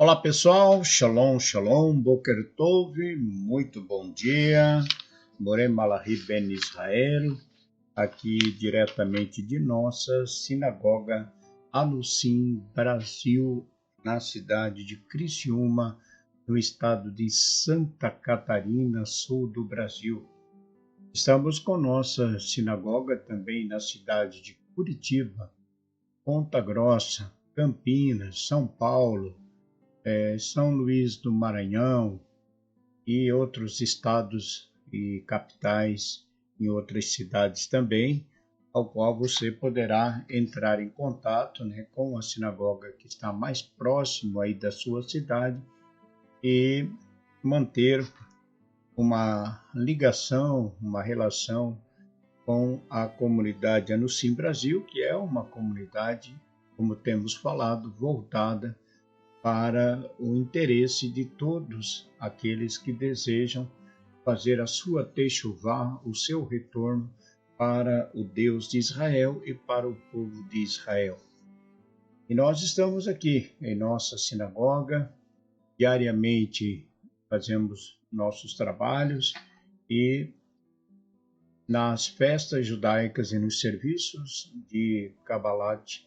Olá pessoal, Shalom, Shalom, Boker Tov, muito bom dia, Moré Malachi Ben Israel, aqui diretamente de nossa sinagoga Anusim, Brasil, na cidade de Criciúma, no estado de Santa Catarina, sul do Brasil. Estamos com nossa sinagoga também na cidade de Curitiba, Ponta Grossa, Campinas, São Paulo, São Luís do Maranhão e outros estados e capitais em outras cidades também, ao qual você poderá entrar em contato, com a sinagoga que está mais próximo aí da sua cidade e manter uma ligação, uma relação com a comunidade Anusim Brasil, que é uma comunidade, como temos falado, voltada para o interesse de todos aqueles que desejam fazer a sua techuvá, o seu retorno para o Deus de Israel e para o povo de Israel. E nós estamos aqui em nossa sinagoga, diariamente fazemos nossos trabalhos e nas festas judaicas e nos serviços de Kabbalat,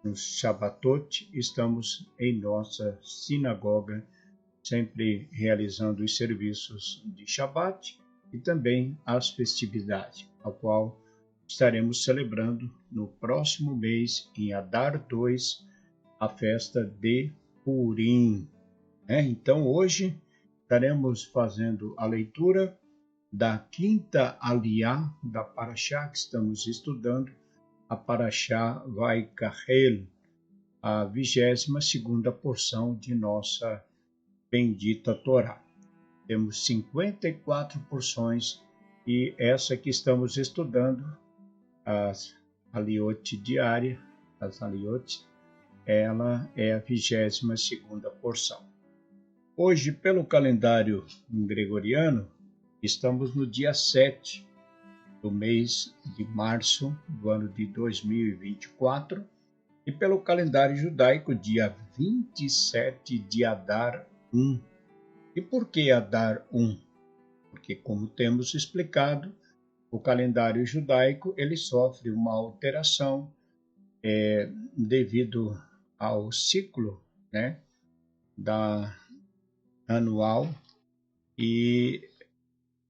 no Shabbatot, estamos em nossa sinagoga, sempre realizando os serviços de Shabbat e também as festividades, a qual estaremos celebrando no próximo mês, em Adar 2, a festa de Purim. Então, hoje estaremos fazendo a leitura da quinta aliá da Parashá que estamos estudando, a Parashá Vaikahel, a 22ª porção de nossa bendita Torá. Temos 54 porções e essa que estamos estudando, as aliot diária, as aliot, ela é a 22ª porção. Hoje, pelo calendário gregoriano, estamos no dia 7 do mês de março do ano de 2024 e pelo calendário judaico, dia 27 de Adar 1. E por que Adar 1? Porque, como temos explicado, o calendário judaico ele sofre uma alteração devido ao ciclo da anual e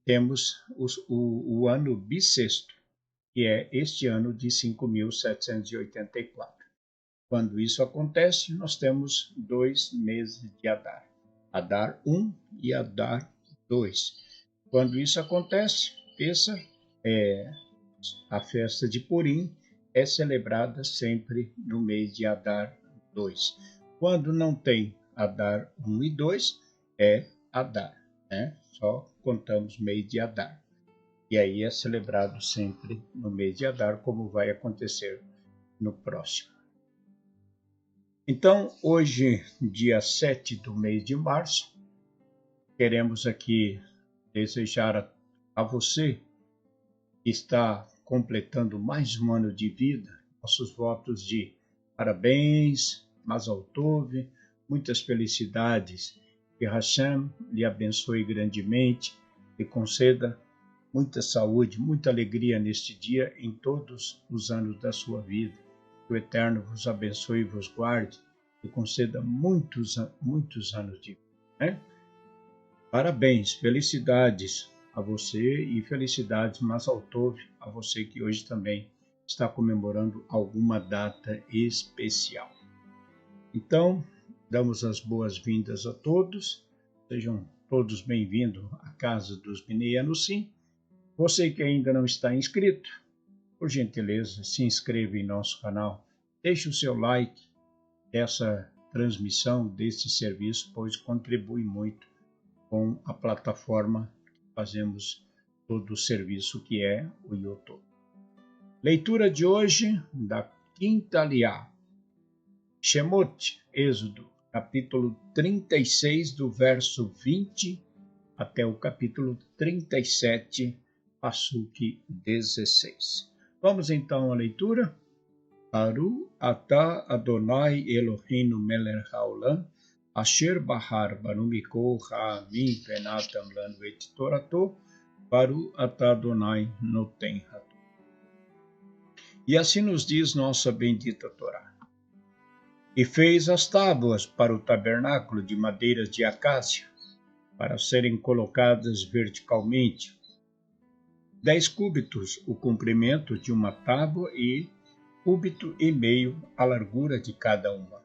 temos o ano bissexto, que é este ano de 5.784. Quando isso acontece, nós temos 2 meses de Adar, Adar 1 e Adar 2. Quando isso acontece, a festa de Purim é celebrada sempre no mês de Adar 2. Quando não tem Adar 1 e 2, é Adar, Só contamos mês de Adar. E aí é celebrado sempre no mês de Adar, como vai acontecer no próximo. Então, hoje, dia 7 do mês de março, queremos aqui desejar a você que está completando mais um ano de vida, nossos votos de parabéns, Mazal Tov, muitas felicidades, que Hashem lhe abençoe grandemente e conceda muita saúde, muita alegria neste dia em todos os anos da sua vida. Que o Eterno vos abençoe e vos guarde e conceda muitos anos de vida. Parabéns, felicidades a você e felicidades Mazal Tov a você que hoje também está comemorando alguma data especial. Então, damos as boas-vindas a todos, sejam todos bem-vindos à casa dos Bnei Anusim. Você que ainda não está inscrito, por gentileza, se inscreva em nosso canal, deixe o seu like dessa transmissão, desse serviço, pois contribui muito com a plataforma que fazemos todo o serviço que é o YouTube. Leitura de hoje da quinta aliá, Shemot, Êxodo, capítulo 36, do verso 20 até o capítulo 37, Passuque 16. Vamos então à leitura. Baru atah Adonai Eloheinu melech haolam, Asher Bahar Banumiko Ha Min Penatam Lanvet Torato Baru Atadonai Noten Hato. E assim nos diz nossa bendita Torá. E fez as tábuas para o tabernáculo de madeiras de acácia, para serem colocadas verticalmente. 10 cúbitos o comprimento de uma tábua e 1,5 cúbito a largura de cada uma.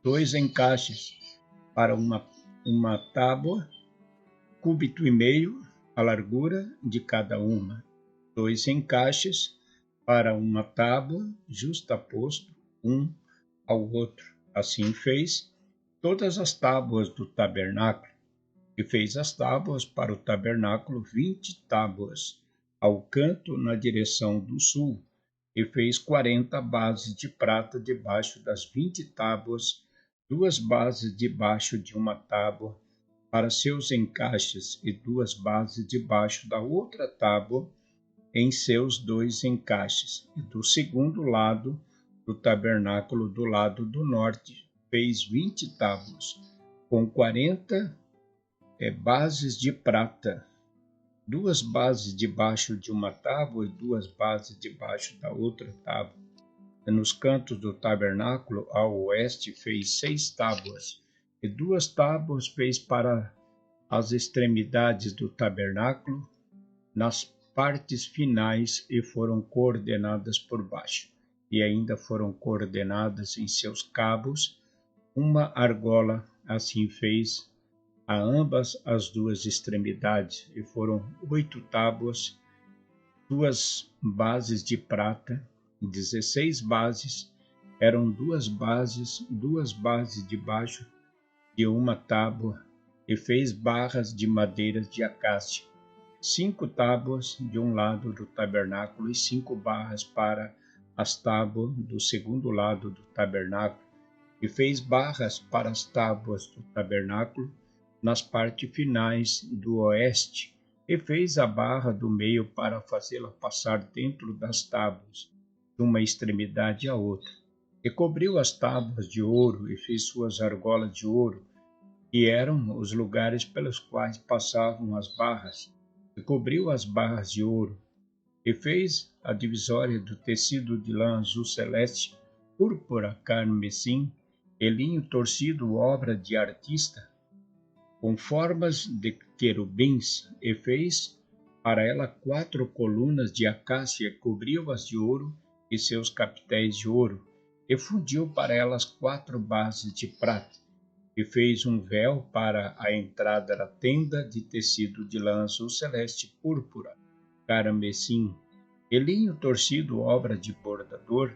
2 encaixes para uma tábua, 1,5 cúbito a largura de cada uma. 2 encaixes para uma tábua, justaposto um ao outro. Assim fez todas as tábuas do tabernáculo. E fez as tábuas para o tabernáculo 20 tábuas, ao canto na direção do sul, e fez 40 bases de prata debaixo das 20 tábuas, 2 bases debaixo de uma tábua para seus encaixes, e 2 bases debaixo da outra tábua em seus 2 encaixes. E do segundo lado do tabernáculo, do lado do norte, fez 20 tábuas, com 40 bases de prata, 2 bases debaixo de uma tábua e 2 bases debaixo da outra tábua. E nos cantos do tabernáculo, ao oeste, fez 6 tábuas, e 2 tábuas fez para as extremidades do tabernáculo, nas partes finais, e foram coordenadas por baixo. E ainda foram coordenadas em seus cabos uma argola, assim fez a ambas as 2 extremidades, e foram 8 tábuas, 2 bases de prata, 16 bases, eram 2 bases debaixo de uma tábua, e fez barras de madeiras de acácia, 5 tábuas de um lado do tabernáculo e 5 barras para as tábuas do segundo lado do tabernáculo, e fez barras para as tábuas do tabernáculo nas partes finais do oeste, e fez a barra do meio para fazê-la passar dentro das tábuas, de uma extremidade à outra. E cobriu as tábuas de ouro, e fez suas argolas de ouro, que eram os lugares pelos quais passavam as barras, e cobriu as barras de ouro, e fez a divisória do tecido de lã azul celeste, púrpura carmesim, e linho torcido, obra de artista, com formas de querubins, e fez para ela 4 colunas de acácia, cobriu-as de ouro e seus capitéis de ouro, e fundiu para elas 4 bases de prata, e fez um véu para a entrada da tenda de tecido de lã azul celeste, púrpura, carmesim, e linho torcido, obra de bordador,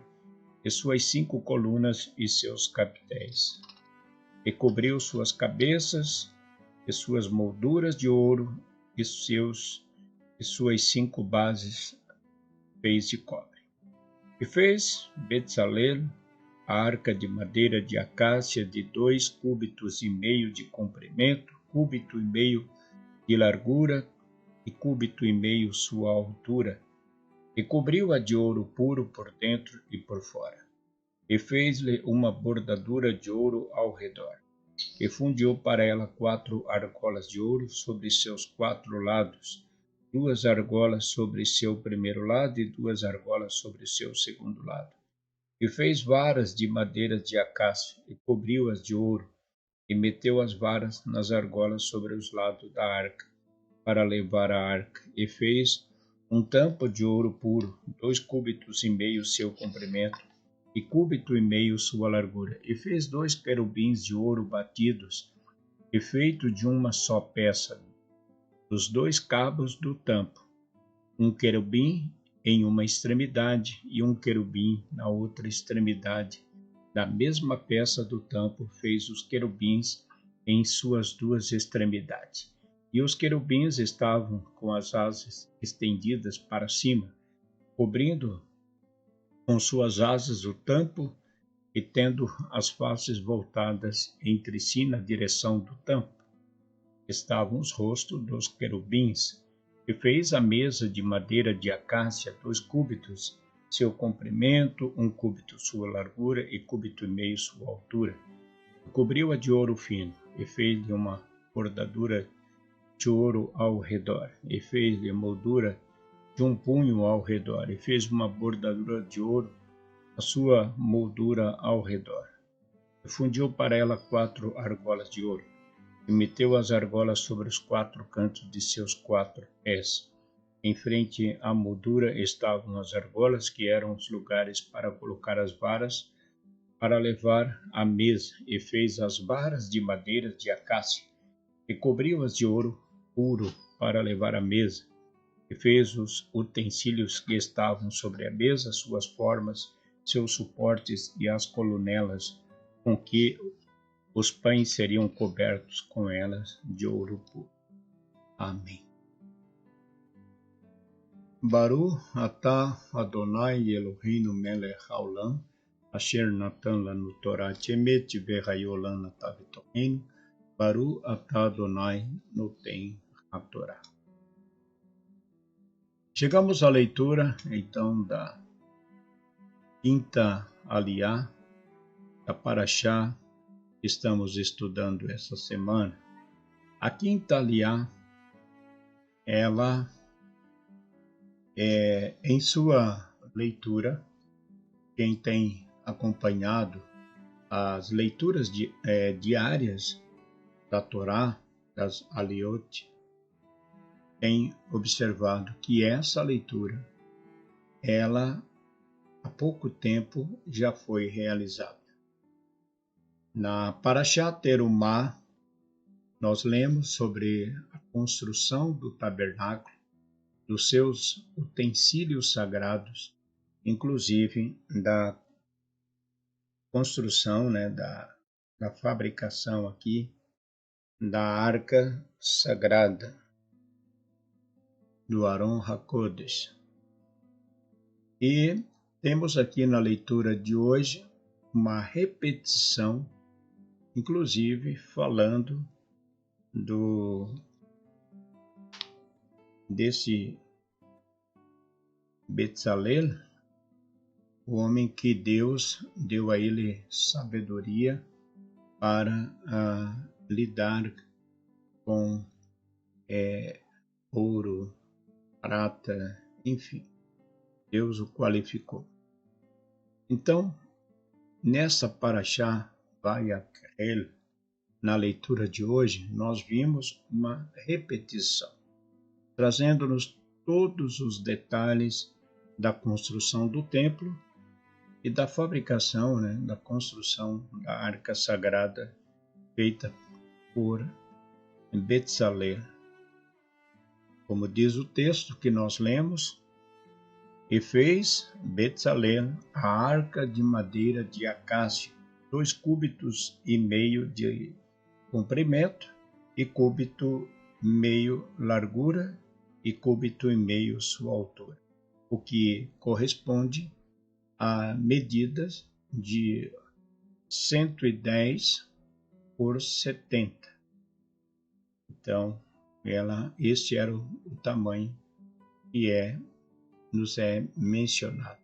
e suas 5 colunas e seus capitéis. E cobriu suas cabeças e suas molduras de ouro, e suas 5 bases fez de cobre. E fez Betzalel a arca de madeira de acácia de 2,5 cúbitos de comprimento, 1,5 cúbito de largura e 1,5 cúbito sua altura, e cobriu-a de ouro puro por dentro e por fora. E fez-lhe uma bordadura de ouro ao redor, e fundiu para ela 4 argolas de ouro sobre seus 4 lados, 2 argolas sobre seu primeiro lado e 2 argolas sobre seu segundo lado. E fez varas de madeira de acácia, e cobriu-as de ouro, e meteu as varas nas argolas sobre os lados da arca, para levar a arca, e fez um tampo de ouro puro, 2,5 cúbitos seu comprimento, e 1,5 cúbito sua largura, e fez 2 querubins de ouro batidos, e feito de uma só peça, dos 2 cabos do tampo, um querubim em uma extremidade e um querubim na outra extremidade. Da mesma peça do tampo fez os querubins em suas 2 extremidades. E os querubins estavam com as asas estendidas para cima, cobrindo com suas asas o tampo, e tendo as faces voltadas entre si na direção do tampo. Estavam os rostos dos querubins, e fez a mesa de madeira de acácia, 2 cúbitos seu comprimento, 1 cúbito sua largura e 1,5 cúbito sua altura. cobriu-a de ouro fino, e fez-lhe uma bordadura de ouro ao redor, e fez-lhe moldura de um punho ao redor, e fez uma bordadura de ouro, a sua moldura ao redor. E fundiu para ela 4 argolas de ouro, e meteu as argolas sobre os 4 cantos de seus 4 pés. Em frente à moldura estavam as argolas, que eram os lugares para colocar as varas, para levar à mesa, e fez as varas de madeira de acácia, e cobriu-as de ouro puro para levar à mesa, e fez os utensílios que estavam sobre a mesa, suas formas, seus suportes e as colunelas com que os pães seriam cobertos com elas de ouro puro. Amém. Baruch atah Adonai Eloheinu melech haolam, asher natan lanu Torat emet vehayolam atah v'torenu, Baruch atah Adonai noten haTorá. Chegamos à leitura, então, da quinta aliá, da Parashá, que estamos estudando essa semana. A quinta aliá, ela em sua leitura, quem tem acompanhado as leituras diárias da Torá, das aliot, tem observado que essa leitura, ela há pouco tempo já foi realizada. Na Parashá Terumá, nós lemos sobre a construção do tabernáculo, dos seus utensílios sagrados, inclusive da construção, da fabricação aqui da arca sagrada do Aron HaKodesh. E temos aqui na leitura de hoje uma repetição, inclusive falando desse Betzalel, o homem que Deus deu a ele sabedoria para lidar com ouro, prata, enfim, Deus o qualificou. Então, nessa Parashá Vayakhel, na leitura de hoje, nós vimos uma repetição, trazendo-nos todos os detalhes da construção do templo e da fabricação, da construção da arca sagrada feita por Betzalel. Como diz o texto que nós lemos, e fez Betzalel a arca de madeira de acácia, 2,5 cúbitos de comprimento e 1,5 cúbito largura e 1,5 cúbito sua altura, o que corresponde a medidas de 110 por 70. Então, este era o tamanho que nos é mencionado.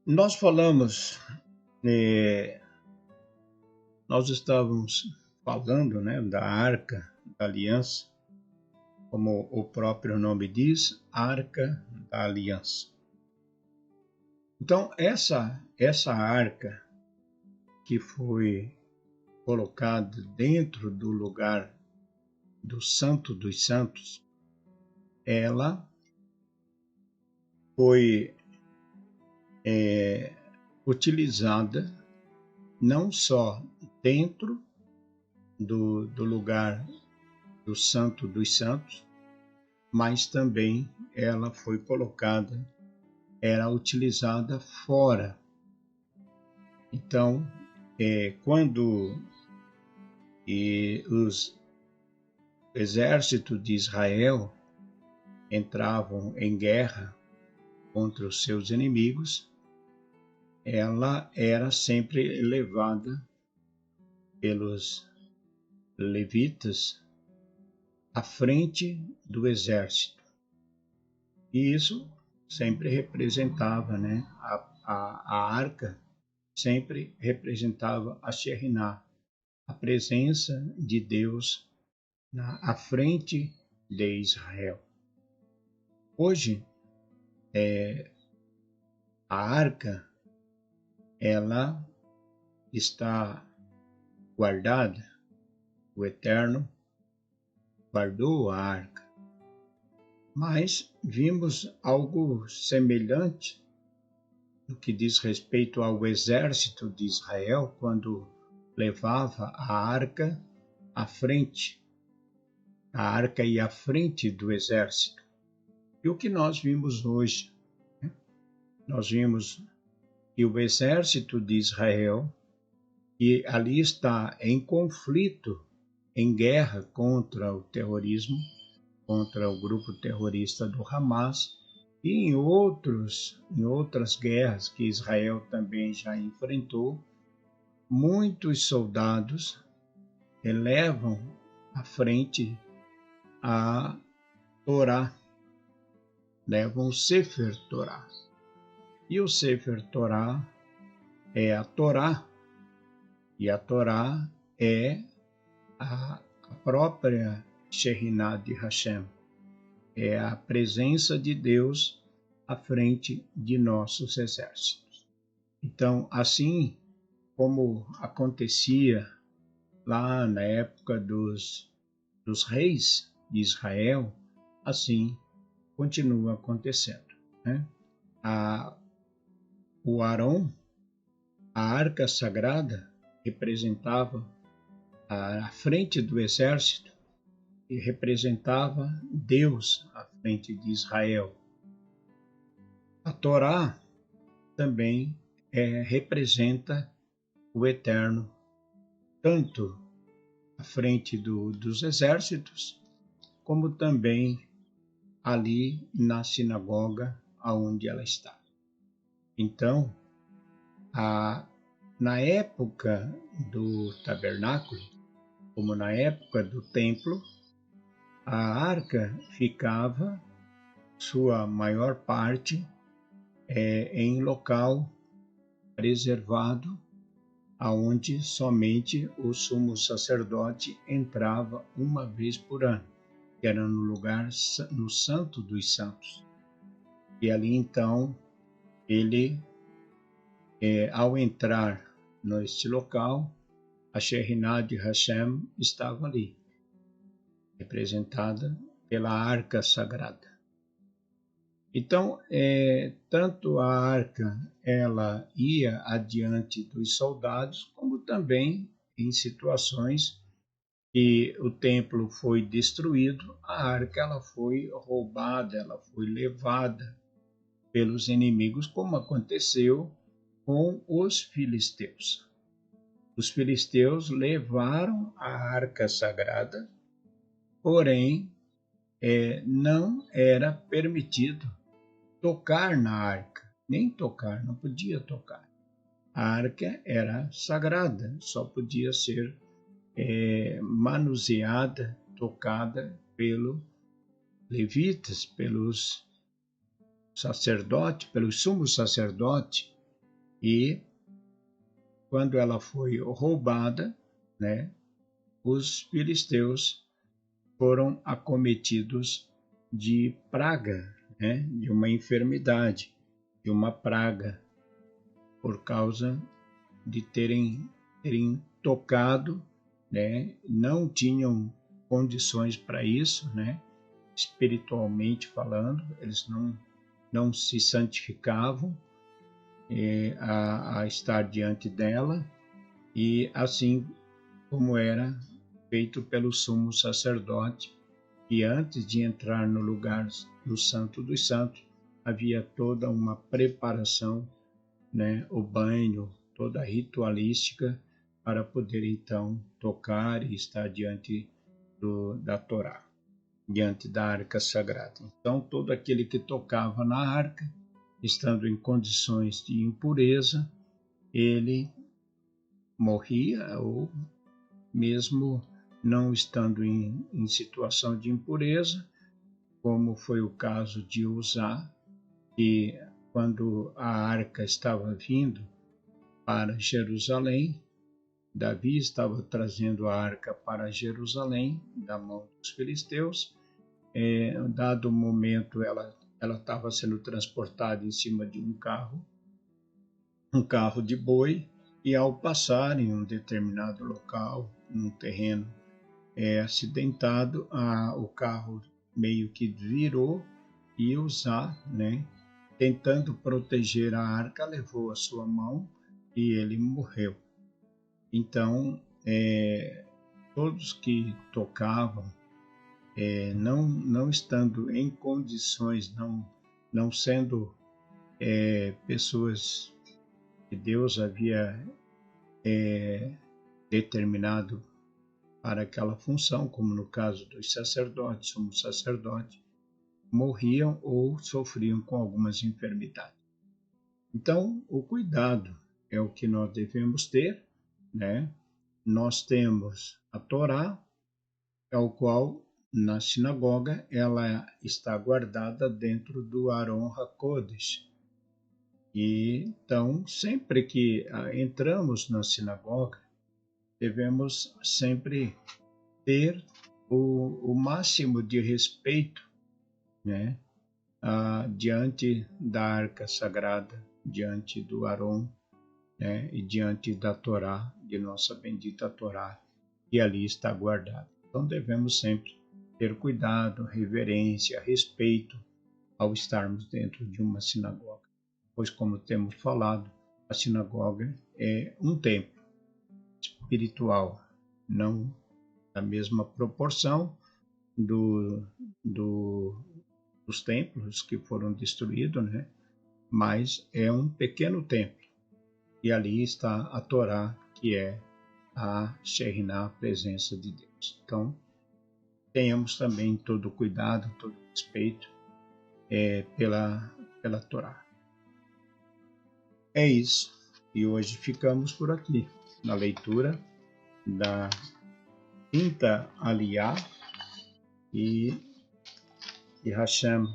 Nós falamos, nós estávamos falando da Arca da Aliança, como o próprio nome diz, Arca da Aliança. Então, essa arca que foi colocada dentro do lugar do Santo dos Santos, ela foi utilizada não só dentro do lugar do Santo dos Santos, mas também ela foi colocada, era utilizada fora. Então, quando os exércitos de Israel entravam em guerra contra os seus inimigos, ela era sempre levada pelos levitas à frente do exército. E isso sempre representava a arca sempre representava a Shekhinah, a presença de Deus à frente de Israel. Hoje, a arca, ela está guardada, o Eterno guardou a arca, mas vimos algo semelhante no que diz respeito ao exército de Israel, quando levava a arca à frente. A arca ia à frente do exército. E o que nós vimos hoje? Nós vimos que o exército de Israel, que ali está em conflito, em guerra contra o terrorismo, contra o grupo terrorista do Hamas, e em outras guerras que Israel também já enfrentou, muitos soldados elevam à frente a Torá, levam o Sefer Torá. E o Sefer Torá é a Torá, e a Torá é a própria Shekhinah de Hashem, é a presença de Deus à frente de nossos exércitos. Então, assim como acontecia lá na época dos reis de Israel, assim continua acontecendo, né? O Arão, a arca sagrada, representava a frente do exército e representava Deus à frente de Israel. A Torá também representa o Eterno, tanto à frente dos exércitos, como também ali na sinagoga aonde ela está. Então, na época do tabernáculo, como na época do templo, a arca ficava, sua maior parte, em local preservado, aonde somente o sumo sacerdote entrava uma vez por ano, que era no Santo dos Santos. E ali então, ele, ao entrar neste local, a Shekhinah de Hashem estava ali, representada pela arca sagrada. Então, tanto a arca ela ia adiante dos soldados, como também em situações que o templo foi destruído, a arca ela foi roubada, ela foi levada pelos inimigos, como aconteceu com os filisteus. Os filisteus levaram a arca sagrada, porém não era permitido tocar na arca, nem tocar, não podia tocar. A arca era sagrada, só podia ser manuseada, tocada pelos levitas, pelos sacerdotes, pelo sumo sacerdote. E quando ela foi roubada, né, os filisteus foram acometidos de praga, né, de uma enfermidade, de uma praga, por causa de terem tocado, né, não tinham condições para isso, né, espiritualmente falando, eles não se santificavam a estar diante dela, e assim como era feito pelo sumo sacerdote, e antes de entrar no lugar do Santo dos Santos, havia toda uma preparação, né, o banho, toda a ritualística, para poder então tocar e estar diante da Torá, diante da arca sagrada. Então, todo aquele que tocava na arca, estando em condições de impureza, ele morria, ou mesmo não estando em situação de impureza, como foi o caso de Uzá, que quando a arca estava vindo para Jerusalém. Davi estava trazendo a arca para Jerusalém, da mão dos filisteus. Em dado momento, ela estava sendo transportada em cima de um carro de boi, e ao passar em um determinado local, num terreno acidentado, o carro meio que virou e Uzá, né, tentando proteger a arca, levou a sua mão e ele morreu. Então, todos que tocavam, não estando em condições, não sendo pessoas que Deus havia determinado para aquela função, como no caso dos sacerdotes, somos sacerdotes, morriam ou sofriam com algumas enfermidades. Então, o cuidado é o que nós devemos ter, né? Nós temos a Torá, ao qual na sinagoga ela está guardada dentro do Aron HaKodesh. E então, sempre que entramos na sinagoga, devemos sempre ter o máximo de respeito, né, diante da arca sagrada, diante do Aron, né, e diante da Torá, de nossa bendita Torá, que ali está guardada. Então devemos sempre ter cuidado, reverência, respeito ao estarmos dentro de uma sinagoga, pois, como temos falado, a sinagoga é um templo espiritual, não da mesma proporção dos templos que foram destruídos, né? Mas é um pequeno templo, e ali está a Torá, que é a Shekhinah, a presença de Deus. Então, tenhamos também todo o cuidado, todo o respeito pela Torá. É isso, e hoje ficamos por aqui, na leitura da quinta Aliyá, e que Hashem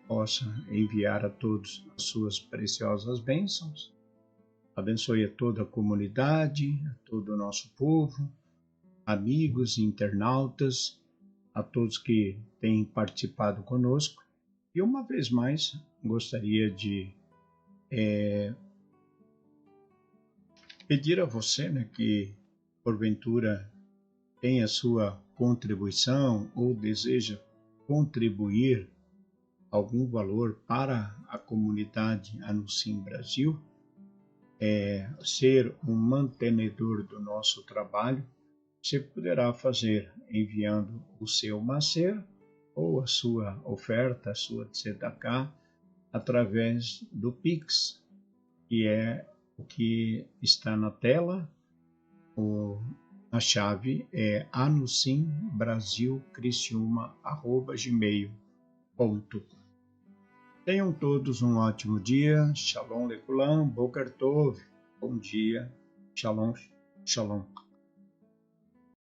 possa enviar a todos as suas preciosas bênçãos. Abençoe a toda a comunidade, a todo o nosso povo, amigos, internautas, a todos que têm participado conosco. E uma vez mais, gostaria de pedir a você, né, que porventura tem a sua contribuição ou deseja contribuir algum valor para a comunidade Anusim Brasil, ser um mantenedor do nosso trabalho, você poderá fazer enviando o seu macer ou a sua oferta, a sua tzedakah, através do Pix, que é o que está na tela. A chave é anusimbrasilcristiuma@gmail.com. Tenham todos um ótimo dia. Shalom lekulam, boker tov. Bom dia. Shalom, shalom.